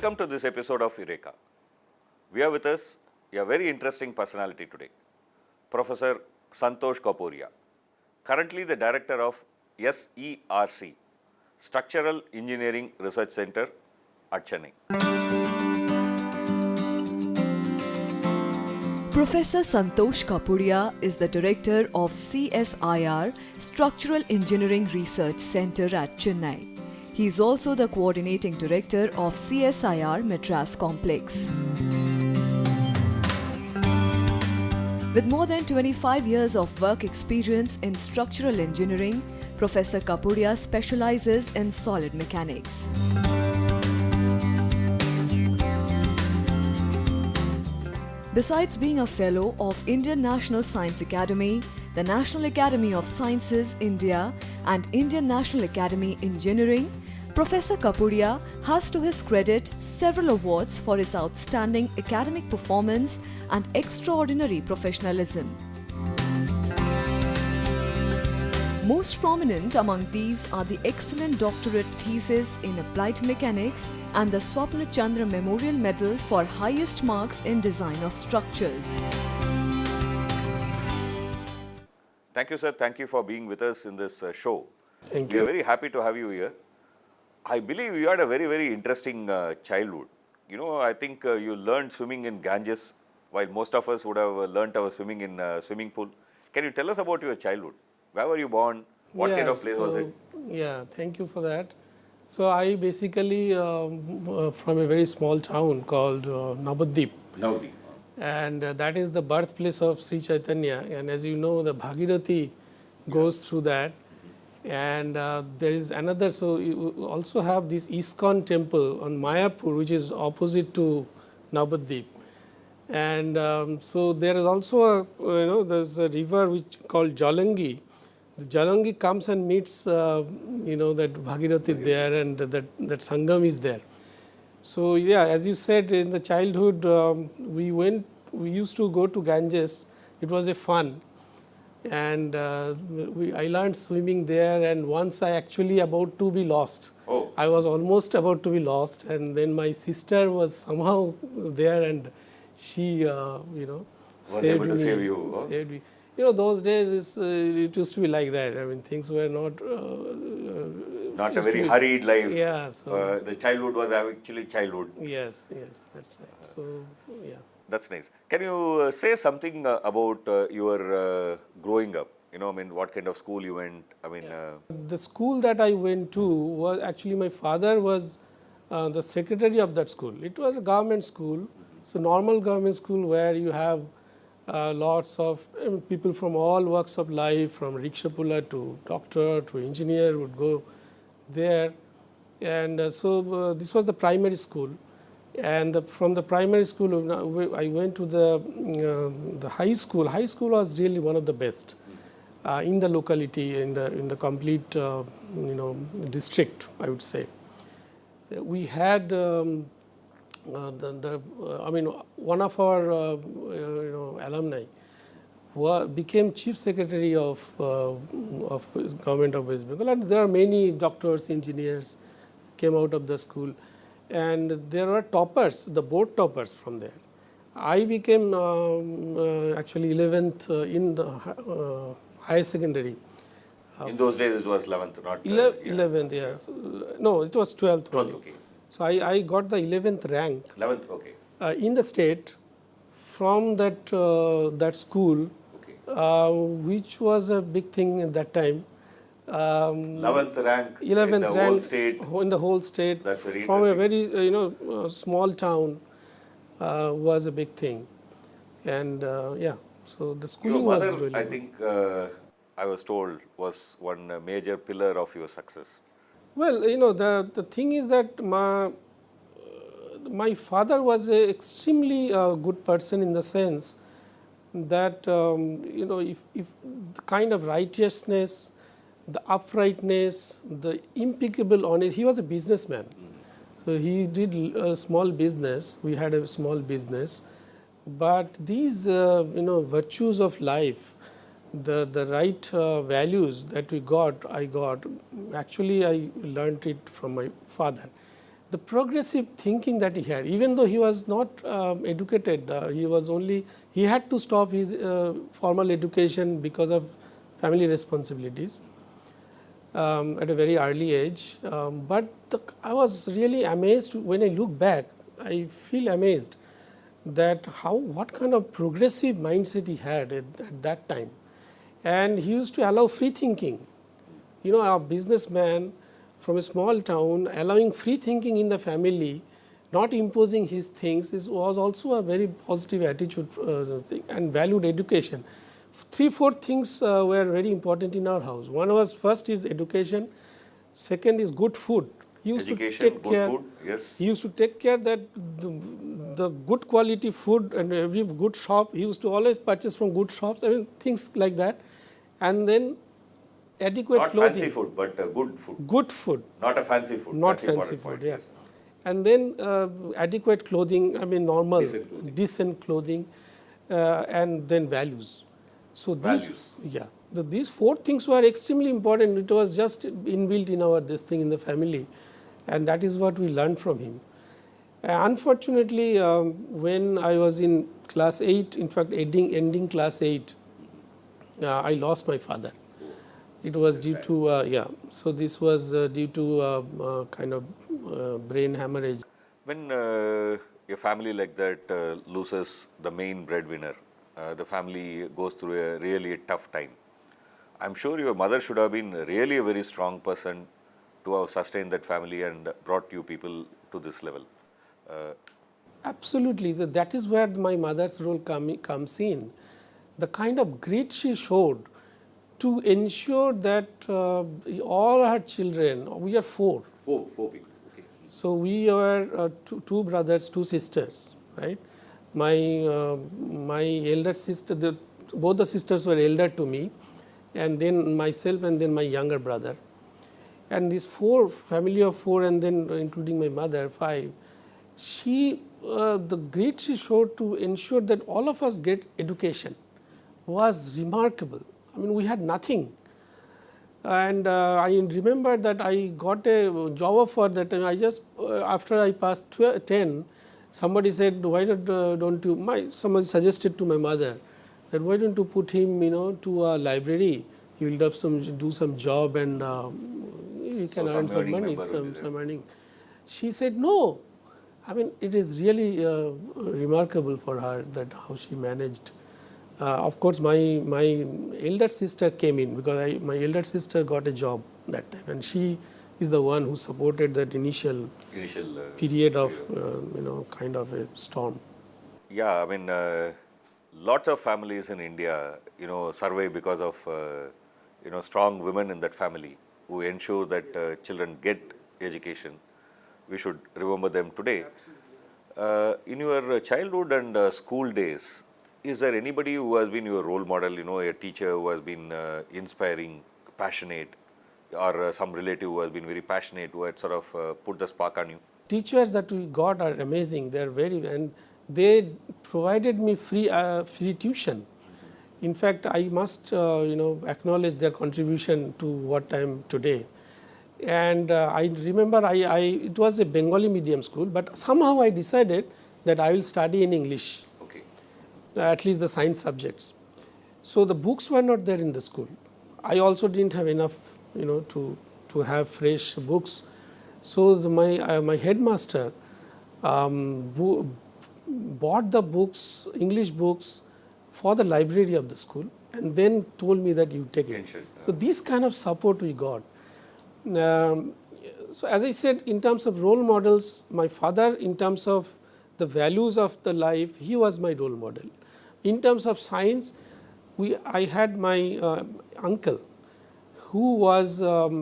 Welcome to this episode of Eureka. We have with us a very interesting personality today, Professor Santosh Kapuria, currently the Director of SERC, Structural Engineering Research Center at Chennai. Professor Santosh Kapuria is the Director of CSIR, Structural Engineering Research Center at Chennai. He is also the Coordinating Director of CSIR Madras Complex. With more than 25 years of work experience in structural engineering, Professor Kapuria specializes in solid mechanics. Besides being a Fellow of Indian National Science Academy, the National Academy of Sciences, India and Indian National Academy Engineering, Professor Kapuria has to his credit several awards for his outstanding academic performance and extraordinary professionalism. Most prominent among these are the excellent doctorate thesis in applied mechanics and the Swapna Chandra Memorial Medal for highest marks in design of structures. Thank you, sir. Thank you for being with us in this show. Thank We you. are very happy to have you here. I believe you had a very, very interesting childhood. You know, I think you learned swimming in Ganges, while most of us would have learnt our swimming in swimming pool. Can you tell us about your childhood? Where were you born? What kind of place was it? Yeah, thank you for that. So I basically from a very small town called Navadip, Navadip. and that is the birthplace of Sri Chaitanya. And as you know, the Bhagirathi goes through that. And there is another, so you also have this ISKCON temple on Mayapur, which is opposite to Navadip. And so there is also a, there's a river which called Jalangi. The Jalangi comes and meets, that Bhagirathi there, and that Sangam is there. So yeah, as you said, in the childhood, we used to go to Ganges. It was a fun. And I learned swimming there, and once I actually about to be lost. Oh. I was almost about to be lost, and then my sister was somehow there, and she, saved able to me. save you, oh? Saved me. You know, those days it used to be like that. I mean, things were not. Not a very hurried life. Yeah. So the childhood was actually childhood. yes, that's right. So yeah. That's nice. Can you say something about your growing up? What kind of school you went? The school that I went to was actually, my father was the secretary of that school. It was a government school, so normal government school where you have lots of people from all walks of life, from rickshaw puller to doctor to engineer would go there. And so this was the primary school. And from the primary school, I went to the high school. High school was really one of the best in the locality, in the complete district, I would say. We had one of our alumni became chief secretary of government of West Bengal, and there are many doctors, engineers came out of the school. And there were toppers, the board toppers from there. I became actually 11th in the higher secondary. In those days it was 11th, not 11th, yes. No, it was 12th. 12th, okay. So I got the 11th rank 11th, okay. in the state from that school, Okay. which was a big thing at that time. 11th rank 11th in the rank whole state. in the whole state. That's very from a very small town was a big thing, and so the schooling Your mother, was really I good. think I was told, was one major pillar of your success. Well, the thing is that my father was an extremely good person in the sense that if the kind of righteousness, the uprightness, the impeccable honesty. He was a businessman. So he did a small business. We had a small business. But these, virtues of life, the right values that I got, actually I learned it from my father. the progressive thinking that he had, even though he was not educated, he had to stop his formal education because of family responsibilities at a very early age. I was really amazed when I look back. I feel amazed that what kind of progressive mindset he had at that time. And he used to allow free thinking. You know, a businessman from a small town allowing free thinking in the family, not imposing his things, was also a very positive attitude thing, and valued education. 3-4 things were very important in our house. One was, first is education, second is good food. He used Education, to take good care, food, yes. He used to take care that the good quality food and every good shop, he used to always purchase from good shops, I mean things like that. And then adequate Not clothing. fancy food, but good food. Good food. Not a fancy food. Not That's fancy important food, point, yes. And then adequate clothing, I mean normal, decent clothing, and then values. So these 4 things were extremely important. It was just inbuilt in this thing in the family, and that is what we learned from him. Unfortunately, when I was in class 8, in fact ending class 8, I lost my father. It was due to, so this was due to kind of brain hemorrhage. When a family like that loses the main breadwinner, the family goes through a really tough time. I'm sure your mother should have been really a very strong person to have sustained that family and brought you people to this level. Absolutely, that is where my mother's role comes in. The kind of grit she showed to ensure that all her children, we are 4. Four people, okay. So we were 2 brothers, 2 sisters, right? My elder sister, both the sisters were elder to me, and then myself, and then my younger brother. And this family of 4, and then including my mother, 5, the grit she showed to ensure that all of us get education was remarkable. I mean, we had nothing. And I remember that I got a job offer that time. I just, after I passed 10, somebody said, why don't you, somebody suggested to my mother that why don't you put him, to a library, he will do some job and he can earn some money, some earning. She said, no. I mean, it is really remarkable for her that how she managed. Of course, my elder sister came in because my elder sister got a job that time, and she is the one who supported that initial period of kind of a storm. Yeah, I mean, lots of families in India, survive because of strong women in that family who ensure that children get education. We should remember them today. In your childhood and school days, is there anybody who has been your role model, a teacher who has been inspiring, passionate, or some relative who has been very passionate, who had sort of put the spark on you? Teachers that we got are amazing. They are and they provided me free tuition. In fact, I must acknowledge their contribution to what I am today. And I remember it was a Bengali medium school, but somehow I decided that I will study in English. Okay. At least the science subjects. So the books were not there in the school. I also didn't have enough, to have fresh books. So my headmaster bought the books, English books, for the library of the school, and then told me that you take it. So this kind of support we got. So as I said, in terms of role models, my father, in terms of the values of the life, he was my role model. In terms of science, I had my uncle, who was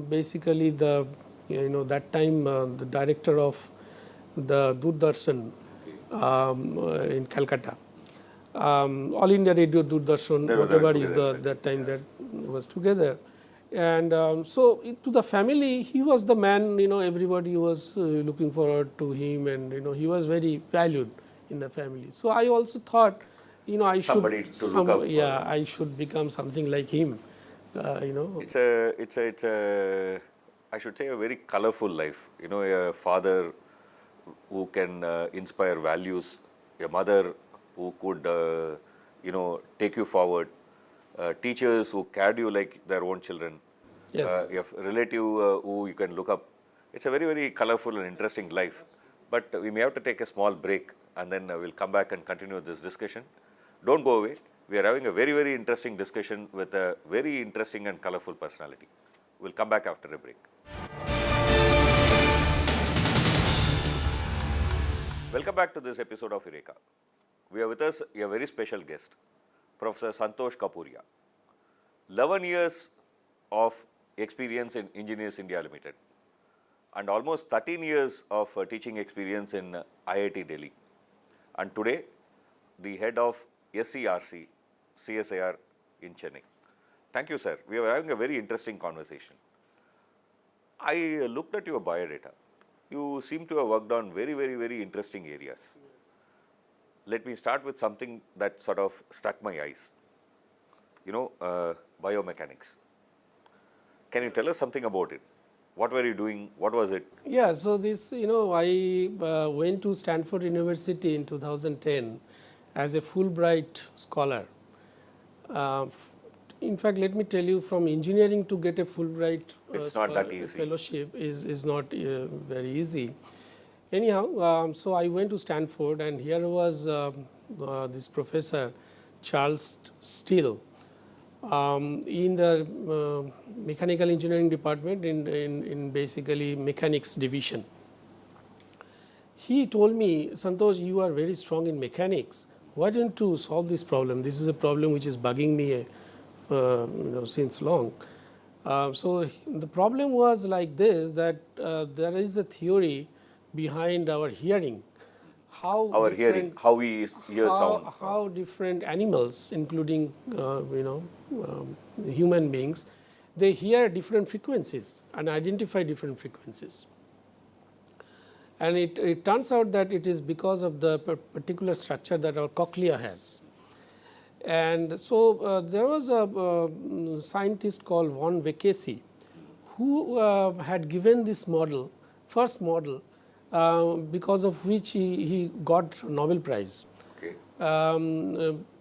basically that time the director of the Doordarshan in Calcutta. All India Radio Doordarshan, whatever is that time that was together. And so to the family, he was the man, everybody was looking forward to him, and he was very valued in the family. So I also thought, I should become something like him. It's a I should say a very colorful life. A father who can inspire values, a mother who could, take you forward, teachers who cared you like their own children, Yes. a relative who you can look up. It's a very, very colorful and interesting life. But we may have to take a small break and then we'll come back and continue this discussion. Don't go away. We are having a very, very interesting discussion with a very interesting and colorful personality. We'll come back after a break. Welcome back to this episode of Eureka. We have with us a very special guest, Professor Santosh Kapuria. 11 years of experience in Engineers India Limited and almost 13 years of teaching experience in IIT Delhi. And today, the head of SERC, CSIR in Chennai. Thank you, sir. We are having a very interesting conversation. I looked at your biodata. You seem to have worked on very, very, very interesting areas. Let me start with something that sort of struck my eyes. Biomechanics. Can you tell us something about it? What were you doing? What was it? Yeah, so this, I went to Stanford University in 2010 as a Fulbright scholar. In fact, let me tell you, from engineering to get a Fulbright It's not that easy. fellowship is not very easy. Anyhow, so I went to Stanford, and here was this professor, Charles Steele, in the mechanical engineering department in basically mechanics division. He told me, Santosh, you are very strong in mechanics. Why don't you solve this problem? This is a problem which is bugging me since long. So the problem was like this, that there is a theory behind our hearing. How we hear sound. How different animals, including human beings, they hear different frequencies and identify different frequencies. And it turns out that it is because of the particular structure that our cochlea has. And so there was a scientist called von Vekesi who had given this model, first model, because of which he got Nobel Prize. Okay.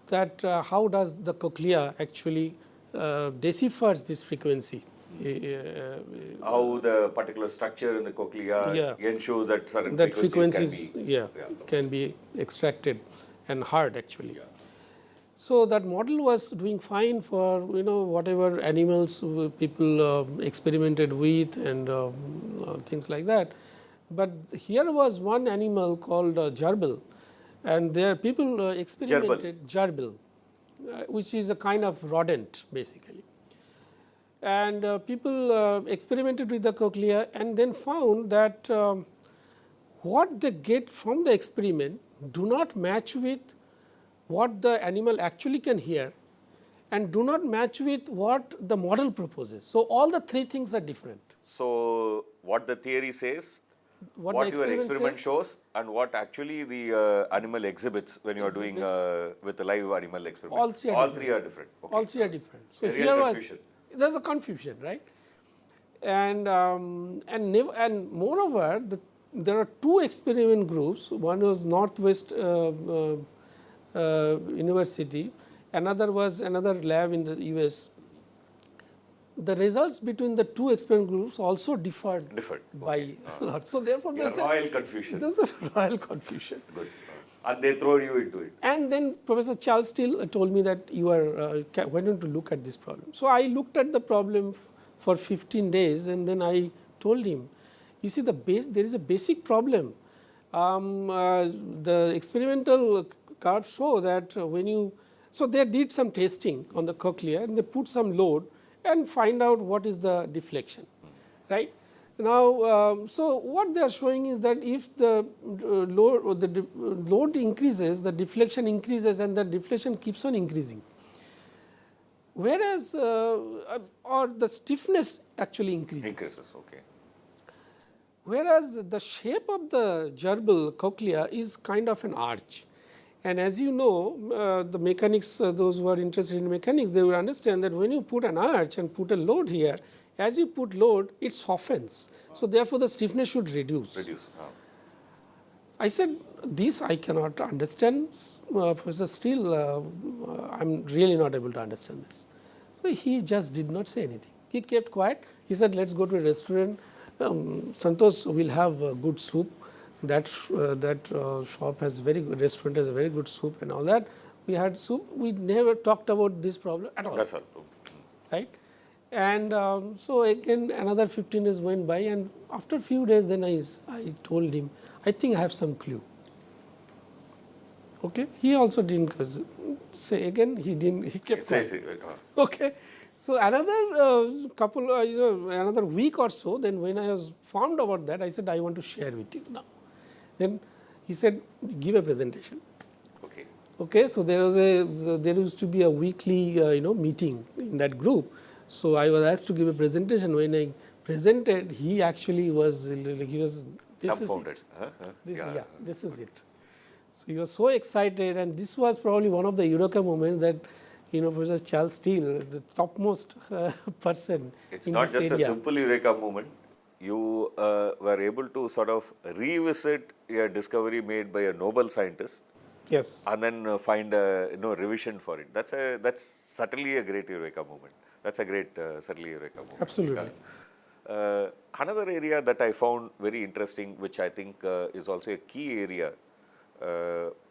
That how does the cochlea actually deciphers this frequency. How the particular structure in the cochlea ensures that certain frequencies can be extracted and heard actually. Yeah. So that model was doing fine for whatever animals people experimented with and things like that. But here was one animal called gerbil, and there people experimented gerbil, which is a kind of rodent basically. And people experimented with the cochlea and then found that what they get from the experiment do not match with what the animal actually can hear and do not match with what the model proposes. So all the three things are different. So what the theory says, what your experiment shows, and what actually the animal exhibits when you are doing with a live animal experiment. All three are different. Okay. All three are different. So here confusion. There's a confusion, right? And moreover, there are two experiment groups. One was Northwest University, another was another lab in the US. The results between the two experiment groups also differed by a lot. So therefore, there's royal confusion. There's a royal confusion. Good. And they throw you into it. And then Professor Charles Steele told me that you are, why don't you look at this problem? So I looked at the problem for 15 days, and then I told him, you see, there is a basic problem. The experimental curves show that so they did some testing on the cochlea, and they put some load and find out what is the deflection, right? Now, so what they are showing is that if the load increases, the deflection increases, and the deflection keeps on increasing. Whereas, or the stiffness actually increases. Okay. Whereas the shape of the gerbil cochlea is kind of an arch. And as you know, the mechanics, those who are interested in mechanics, they will understand that when you put an arch and put a load here, as you put load, it softens. So therefore, the stiffness should reduce. I said, this I cannot understand, Professor, still I am really not able to understand this. So, he just did not say anything. He kept quiet. He said, let us go to a restaurant. Santosh will have good soup. That shop has very good, restaurant has a very good soup and all that. We had soup. We never talked about this problem at all. That's all. Right? And so again another 15 days went by, and after few days then I told him, I think I have some clue. Okay, he also didn't say again, he didn't, he kept quiet. Okay, so another couple, another week or so, then when I was found about that, I said, I want to share with you now. Then he said, give a presentation. Okay. Okay, so there used to be a weekly meeting in that group. So I was asked to give a presentation. When I presented, he actually was like, he was this dumbfounded. is it. This is it. So he was so excited, and this was probably one of the Eureka moments that Professor Charles Steele, the topmost person. It's not just a simple Eureka moment. You were able to sort of revisit a discovery made by a Nobel scientist. Yes. And then find a revision for it. That's certainly a great Eureka moment. That's a great certainly Eureka moment. Absolutely. Another area that I found very interesting, which I think is also a key area,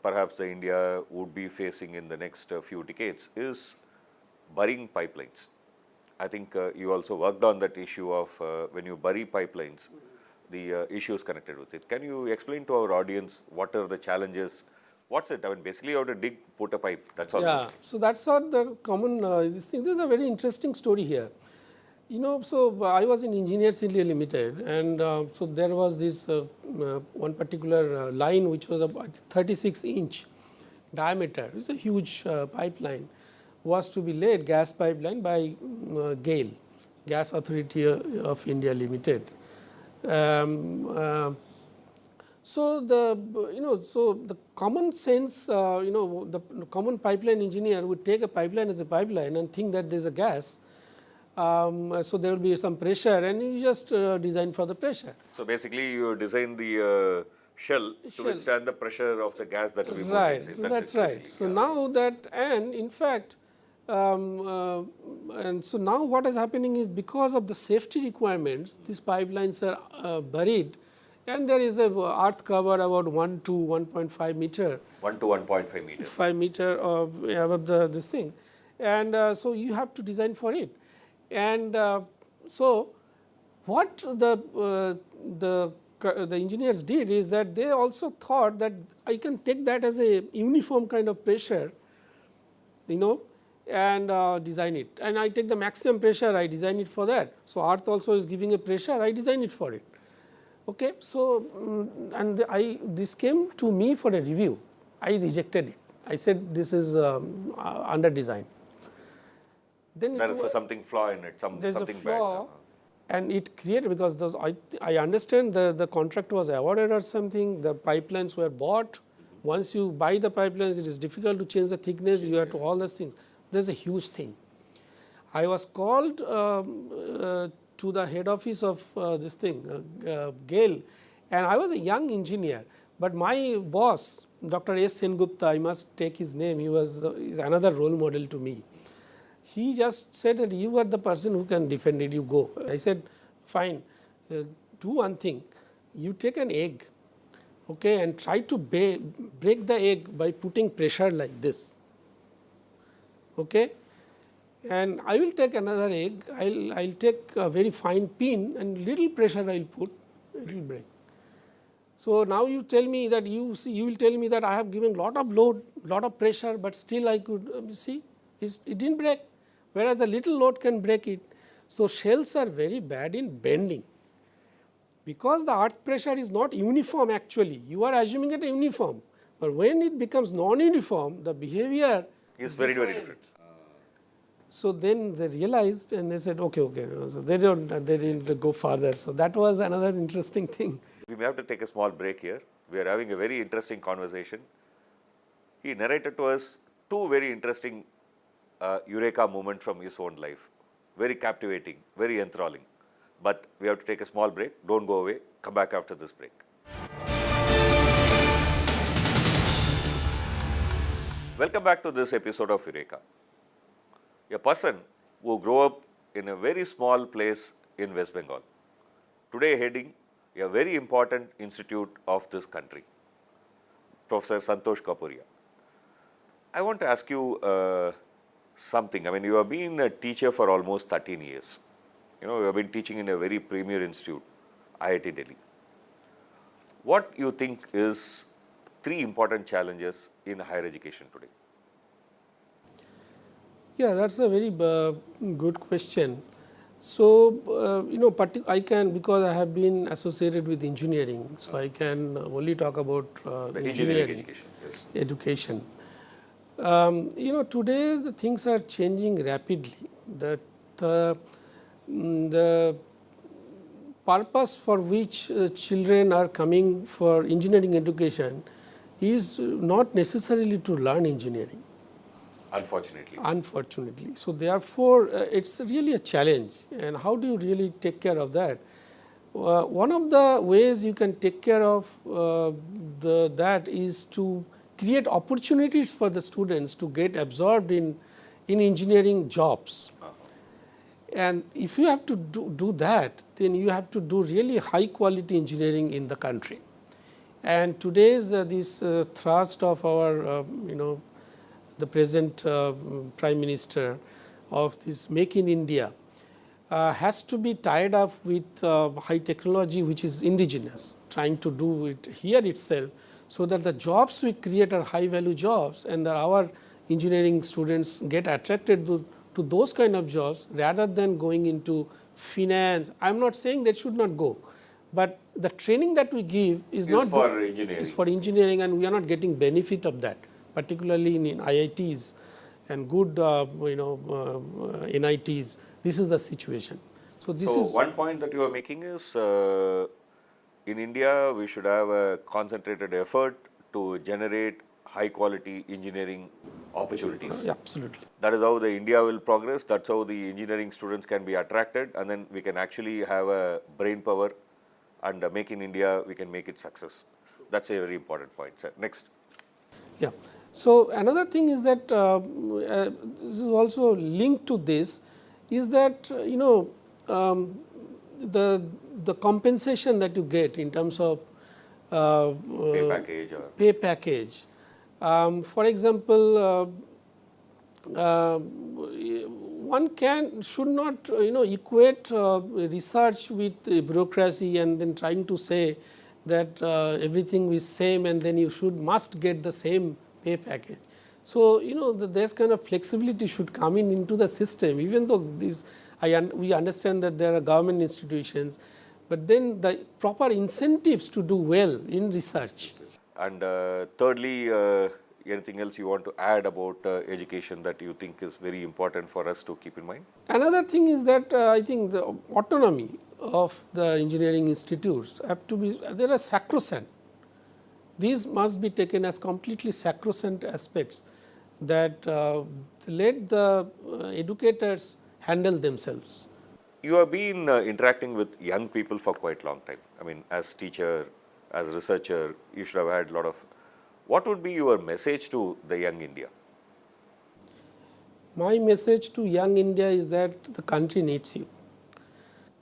perhaps the India would be facing in the next few decades, is burying pipelines. I think you also worked on that issue of when you bury pipelines, the issues connected with it. Can you explain to our audience what are the challenges? What's it? I mean, basically you have to dig, put a pipe, that's all. Yeah, so that's not the common, this thing. There's a very interesting story here. So I was in Engineers India Limited, and so there was this one particular line which was about 36-inch diameter. It's a huge pipeline, was to be laid, gas pipeline, by GAIL, Gas Authority of India Limited. So the common sense, the common pipeline engineer would take a pipeline as a pipeline and think that there is a gas. So there will be some pressure, and you just design for the pressure. So basically, you design the shell to withstand the pressure of the gas that will be moving. Right, that's right. So now that, and in fact, and so now what is happening is, because of the safety requirements, these pipelines are buried. And there is a earth cover about 1 to 1.5 meter. 1 to 1.5 meters. 5 meter above this thing. And so you have to design for it. And so what the engineers did is that they also thought that I can take that as a uniform kind of pressure, and design it. And I take the maximum pressure, I design it for that. So earth also is giving a pressure, I design it for it. Okay, so and this came to me for a review. I rejected it. I said this is under design. Then there is something flaw in it. There's something a flaw, bad. And it created, because I understand the contract was awarded or something. The pipelines were bought. Once you buy the pipelines, it is difficult to change the thickness. You have to all those things. There's a huge thing. I was called to the head office of this thing, GAIL, and I was a young engineer, but my boss, Dr. S. Gupta, I must take his name, he's another role model to me. He just said that you are the person who can defend it, you go. I said, fine, do one thing, you take an egg, okay, and try to break the egg by putting pressure like this, okay. And I will take another egg, I'll take a very fine pin, and little pressure I'll put, it will break. So now you tell me that you will tell me that I have given lot of load, lot of pressure, but still I could see it didn't break, whereas a little load can break it. So shells are very bad in bending, because the earth pressure is not uniform actually. You are assuming it uniform, but when it becomes non-uniform, the behavior is very different. So then they realized, and they said, okay. So they didn't go further. So that was another interesting thing. We may have to take a small break here. We are having a very interesting conversation. He narrated to us two very interesting Eureka moments from his own life. Very captivating, very enthralling. But we have to take a small break. Don't go away. Come back after this break. Welcome back to this episode of Eureka. A person who grew up in a very small place in West Bengal, today heading a very important institute of this country, Professor Santosh Kapuria. I want to ask you something. I mean, you have been a teacher for almost 13 years. You have been teaching in a very premier institute, IIT Delhi. What you think is 3 important challenges in higher education today? Yeah, that's a very good question. So, I can, because I have been associated with engineering, so I can only talk about engineering education. Today the things are changing rapidly. The purpose for which children are coming for engineering education is not necessarily to learn engineering. Unfortunately. So, therefore, it's really a challenge, and how do you really take care of that? One of the ways you can take care of that is to create opportunities for the students to get absorbed in engineering jobs. And if you have to do that, then you have to do really high quality engineering in the country. And today's this thrust of our the present Prime Minister of this Make in India has to be tied up with high technology which is indigenous, trying to do it here itself, so that the jobs we create are high value jobs, and that our engineering students get attracted to those kind of jobs rather than going into finance. I am not saying they should not go, but the training that we give is not for engineering. Is for engineering, and we are not getting benefit of that, particularly in IITs and good NITs. This is the situation. So, one point that you are making is in India we should have a concentrated effort to generate high quality engineering opportunities. Absolutely. That is how the India will progress. That's how the engineering students can be attracted, and then we can actually have a brain power, and Make in India we can make it success. That's a very important point, sir. Next. Yeah. So, another thing is that this is also linked to this, is that the compensation that you get in terms of pay package. For example, one should not equate research with bureaucracy and then trying to say that everything is same and then you must get the same pay package. So, this kind of flexibility should come into the system, even though we understand that there are government institutions, but then the proper incentives to do well in research. And thirdly, anything else you want to add about education that you think is very important for us to keep in mind? Another thing is that I think the autonomy of the engineering institutes have to be, there are sacrosanct. These must be taken as completely sacrosanct aspects, that let the educators handle themselves. You have been interacting with young people for quite a long time. I mean, as teacher, as researcher, you should have had a lot of. What would be your message to the young India? My message to young India is that the country needs you.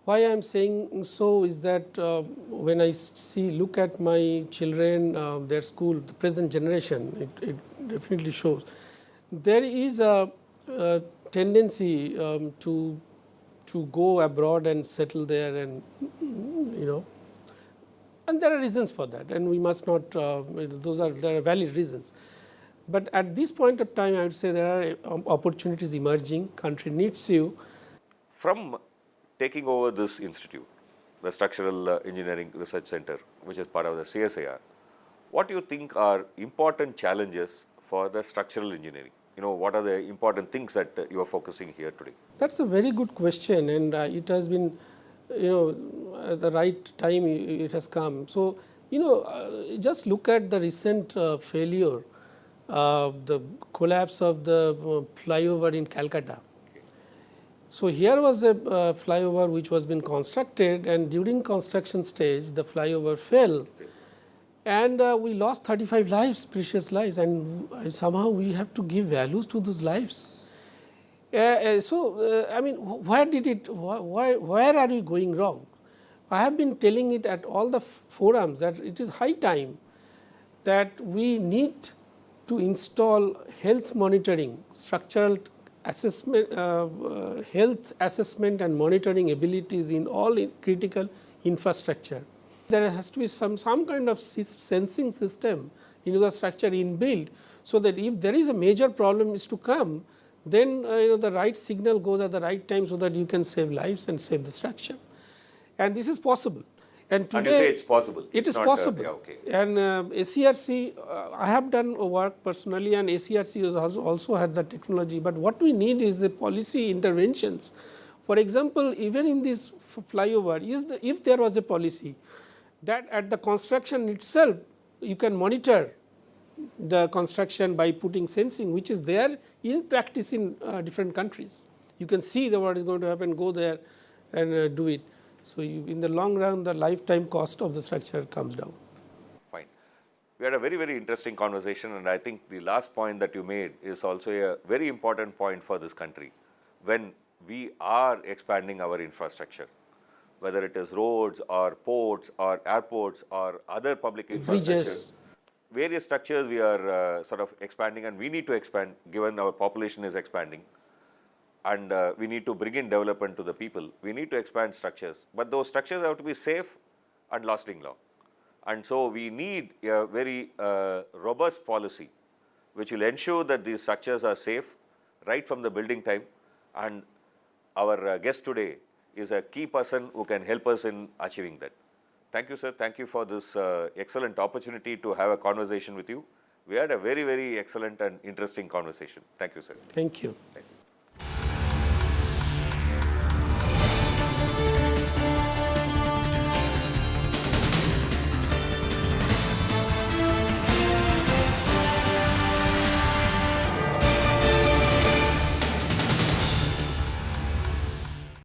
Why I am saying so is that when I look at my children, their school, the present generation, it definitely shows there is a tendency to go abroad and settle there, and and there are reasons for that, and we must not. There are valid reasons. But at this point of time, I would say there are opportunities emerging. Country needs you. From taking over this institute, the Structural Engineering Research Center, which is part of the CSIR, what do you think are important challenges for the structural engineering? What are the important things that you are focusing here today? That's a very good question, and it has been, at the right time it has come. So, just look at the recent failure, the collapse of the flyover in Calcutta. So, here was a flyover which was being constructed, and during construction stage the flyover fell, and we lost 35 lives, precious lives, and somehow we have to give values to those lives. I mean, where are we going wrong? I have been telling it at all the forums that it is high time that we need to install health monitoring, structural assessment, health assessment and monitoring abilities in all critical infrastructure. There has to be some kind of sensing system in the structure inbuilt, so that if there is a major problem is to come, then the right signal goes at the right time, so that you can save lives and save the structure. And this is possible. And today, and you say it's possible. It is not, possible. Yeah, okay. And ACRC, I have done work personally, and ACRC has also had the technology. But what we need is the policy interventions. For example, even in this flyover, if there was a policy that at the construction itself you can monitor the construction by putting sensing, which is there in practice in different countries. You can see what is going to happen, go there and do it. So, in the long run, the lifetime cost of the structure comes down. Fine. We had a very, very interesting conversation, and I think the last point that you made is also a very important point for this country. When we are expanding our infrastructure, whether it is roads or ports or airports or other public infrastructure, Bridges. Various structures we are sort of expanding, and we need to expand given our population is expanding. And we need to bring in development to the people. We need to expand structures, but those structures have to be safe and lasting long. And so we need a very robust policy which will ensure that these structures are safe right from the building time. And our guest today is a key person who can help us in achieving that. Thank you, sir. Thank you for this excellent opportunity to have a conversation with you. We had a very, very excellent and interesting conversation. Thank you, sir. Thank you. Thank you.